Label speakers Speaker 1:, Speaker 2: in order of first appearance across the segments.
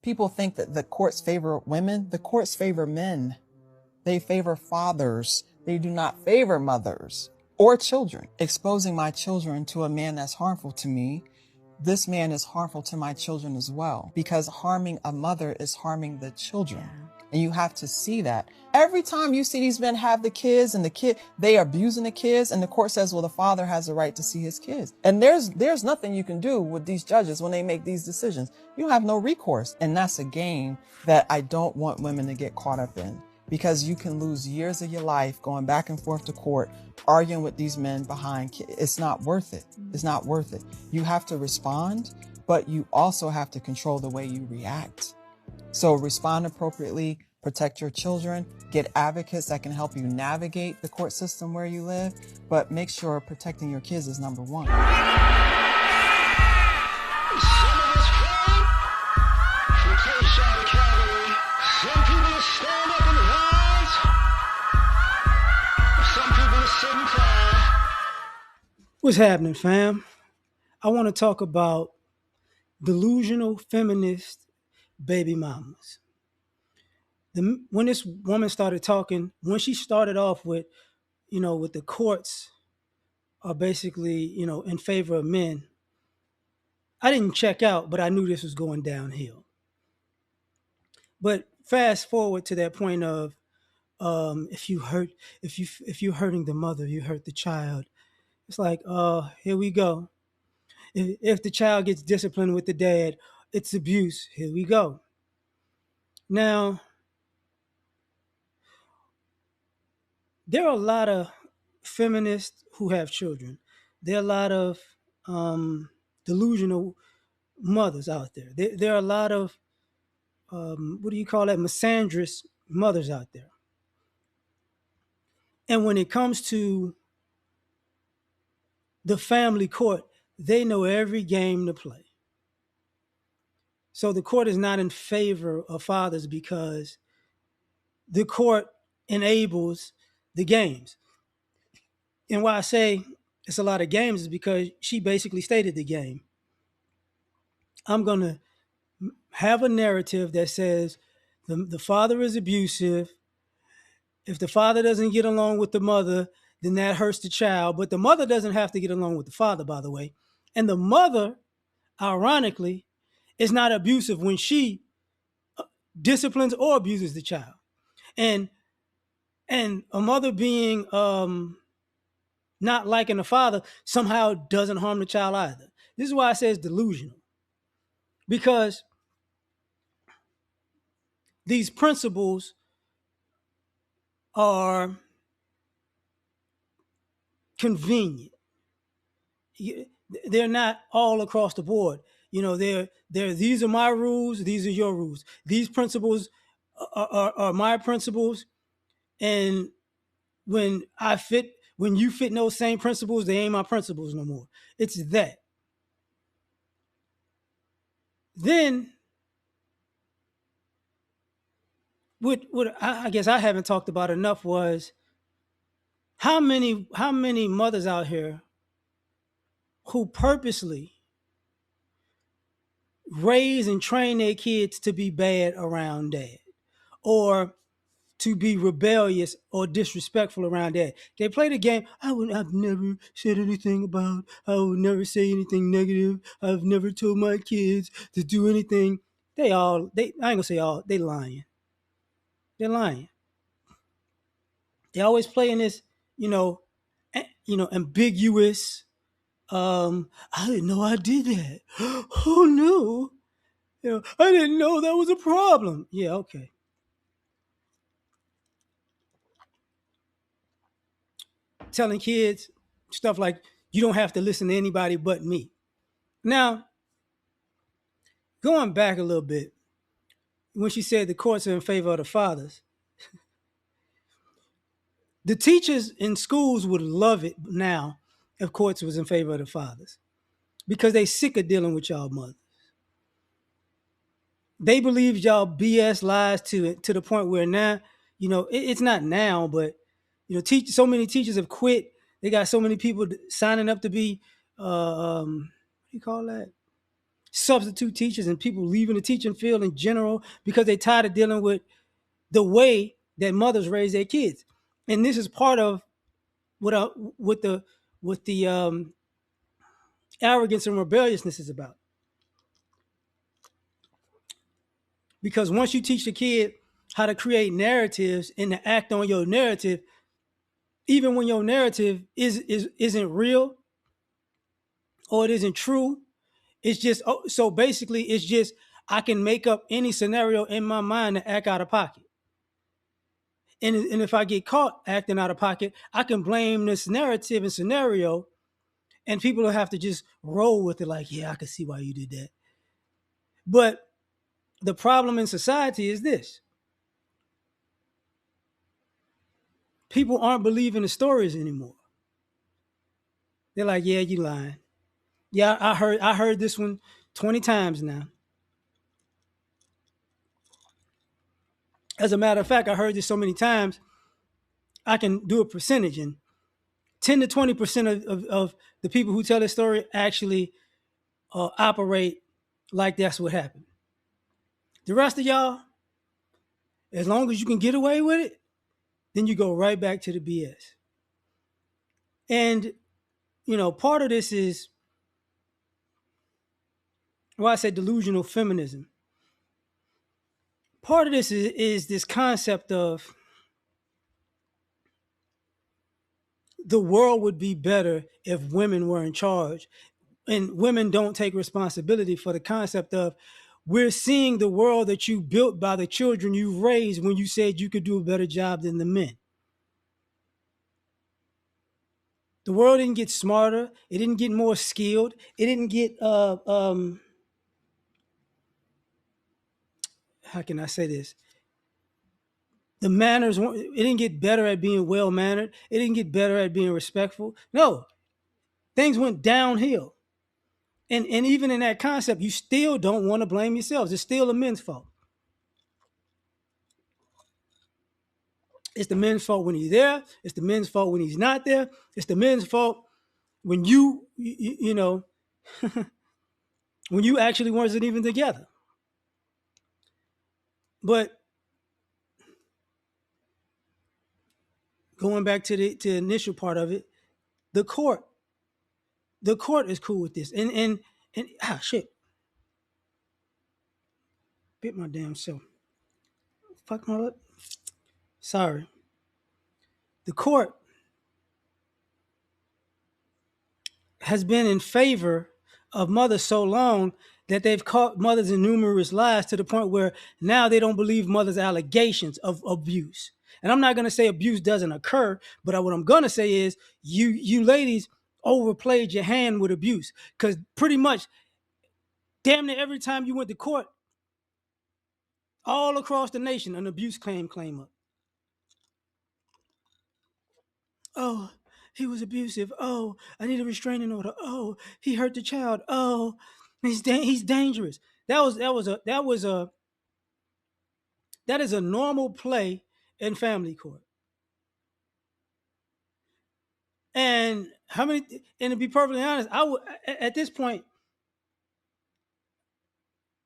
Speaker 1: People think that the courts favor women. The courts favor men. They favor fathers. They do not favor mothers or children. Exposing my children to a man that's harmful to me, this man is harmful to my children as well, because harming a mother is harming the children. And you have to see that. Every time you see these men have the kids and they are abusing the kids, and the court says, well, the father has the right to see his kids. And there's nothing you can do with these judges when they make these decisions. You have no recourse. And that's a game that I don't want women to get caught up in, because you can lose years of your life going back and forth to court, arguing with these men behind kids. It's not worth it. It's not worth it. You have to respond, but you also have to control the way you react. So respond appropriately, protect your children, get advocates that can help you navigate the court system where you live, but make sure protecting your kids is number one.
Speaker 2: Some of us came from K-Shot Academy. Some people stand up and rise. Some people sit and cry.
Speaker 3: What's happening, fam? I want to talk about delusional feminist baby mamas. When this woman started talking, when she started off with, with the courts are basically, in favor of men, I didn't check out, but I knew this was going downhill. But fast forward to that point of, if you're hurting the mother, you hurt the child. It's like, here we go. If the child gets disciplined with the dad, it's abuse. Here we go. Now, there are a lot of feminists who have children. There are a lot of delusional mothers out there. There are a lot of, misandrous mothers out there. And when it comes to the family court, they know every game to play. So the court is not in favor of fathers because the court enables the games. And why I say it's a lot of games is because she basically stated the game. I'm going to have a narrative that says the father is abusive. If the father doesn't get along with the mother, then that hurts the child. But the mother doesn't have to get along with the father, by the way. And the mother, ironically, is not abusive when she disciplines or abuses the child. And a mother being not liking the father somehow doesn't harm the child either. This is why I say it's delusional. Because these principles are convenient. They're not all across the board. They're these are my rules, these are your rules. These principles are my principles, and when you fit in those same principles, they ain't my principles no more. It's that. Then what I guess I haven't talked about enough was how many mothers out here who purposely raise and train their kids to be bad around dad, or to be rebellious or disrespectful around dad. They play the game. I've never said anything about, I would never say anything negative. I've never told my kids to do anything. I ain't gonna say all, they lying. They're lying. They always play in this, ambiguous, I didn't know I did that. Oh no. I didn't know that was a problem. Yeah, okay. Telling kids stuff like, you don't have to listen to anybody but me. Now, going back a little bit, when she said the courts are in favor of the fathers, the teachers in schools would love it now if courts was in favor of the fathers, because they sick of dealing with y'all mothers. They believe y'all BS lies to the point where now, it's not now, but so many teachers have quit. They got so many people signing up to be, what do you call that? substitute teachers and people leaving the teaching field in general because they're tired of dealing with the way that mothers raise their kids. And this is part of what with the arrogance and rebelliousness is about. Because once you teach the kid how to create narratives and to act on your narrative, even when your narrative isn't real or it isn't true, it's just so basically it's just I can make up any scenario in my mind to act out of pocket. And if I get caught acting out of pocket, I can blame this narrative and scenario, and people will have to just roll with it like, yeah, I can see why you did that. But the problem in society is this. People aren't believing the stories anymore. They're like, yeah, you lying. Yeah, I heard this one 20 times now. As a matter of fact, I heard this so many times, I can do a percentage, and 10 to 20% of the people who tell this story actually operate like that's what happened. The rest of y'all, as long as you can get away with it, then you go right back to the BS. And, part of this is why I say delusional feminism. Part of this is this concept of the world would be better if women were in charge. And women don't take responsibility for the concept of we're seeing the world that you built by the children you raised when you said you could do a better job than the men. The world didn't get smarter. It didn't get more skilled. It didn't get how can I say this? The manners, it didn't get better at being well mannered. It didn't get better at being respectful. No, things went downhill. And even in that concept, you still don't want to blame yourselves. It's still the men's fault. It's the men's fault when he's there. It's the men's fault when he's not there. It's the men's fault when you know, when you actually wasn't even together. But going back to the initial part of it, the court is cool with this. And shit. Bit my damn self. Fuck my lip. Sorry. The court has been in favor of mothers so long that they've caught mothers in numerous lies to the point where now they don't believe mothers' allegations of abuse. And I'm not going to say abuse doesn't occur, but what I'm going to say is you ladies overplayed your hand with abuse, because pretty much damn near every time you went to court all across the nation, an abuse claim up. Oh, he was abusive. Oh, I need a restraining order. Oh, he hurt the child. Oh, he's dangerous. That is a normal play in family court. And and to be perfectly honest, I would at this point,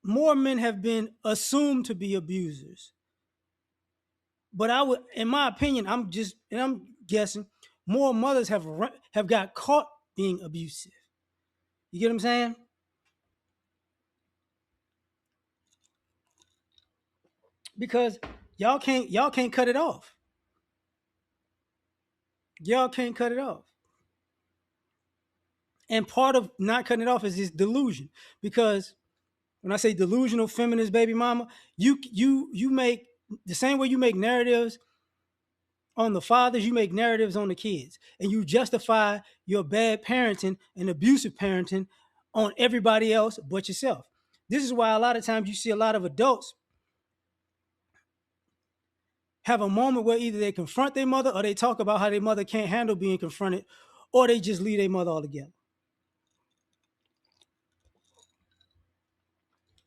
Speaker 3: more men have been assumed to be abusers. But I would, in my opinion, I'm guessing, more mothers have got caught being abusive. You get what I'm saying? Because y'all can't cut it off. Y'all can't cut it off. And part of not cutting it off is this delusion. Because when I say delusional feminist baby mama, you make the same way you make narratives on the fathers, you make narratives on the kids, and you justify your bad parenting and abusive parenting on everybody else but yourself. This is why a lot of times you see a lot of adults have a moment where either they confront their mother or they talk about how their mother can't handle being confronted, or they just leave their mother altogether.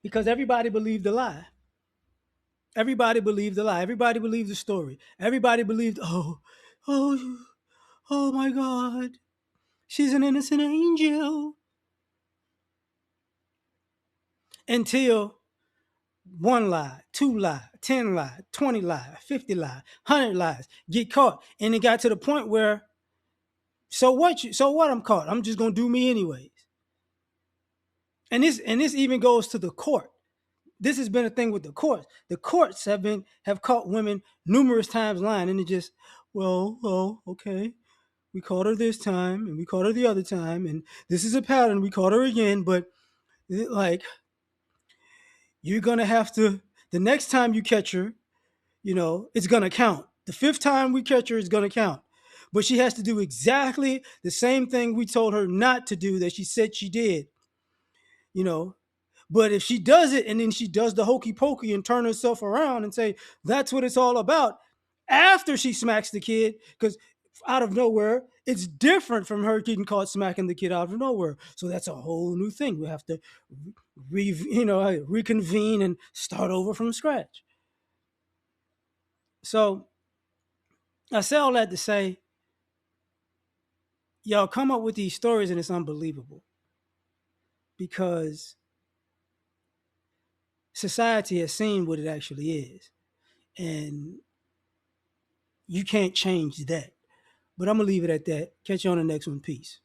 Speaker 3: Because everybody believed the lie. Everybody believed the lie. Everybody believed the story. Everybody believed, oh my God, she's an innocent angel. until 1 lie, 2 lie, 10 lie, 20 lie, 50 lie, 100 lies, get caught. And it got to the point where, so what I'm caught. I'm just going to do me anyways. And this even goes to the court. This has been a thing with the courts. The courts have caught women numerous times lying, and it just, well, okay, we caught her this time, and we caught her the other time, and this is a pattern. We caught her again, but like, you're gonna have to, the next time you catch her, it's gonna count. The 5th time we catch her is gonna count, but she has to do exactly the same thing we told her not to do that she said she did. You know, But if she does it and then she does the hokey pokey and turn herself around and say, that's what it's all about, after she smacks the kid, because out of nowhere, it's different from her getting caught smacking the kid out of nowhere. So that's a whole new thing. We have to reconvene and start over from scratch. So I say all that to say, y'all come up with these stories and it's unbelievable, because society has seen what it actually is. And you can't change that. But I'm going to leave it at that. Catch you on the next one. Peace.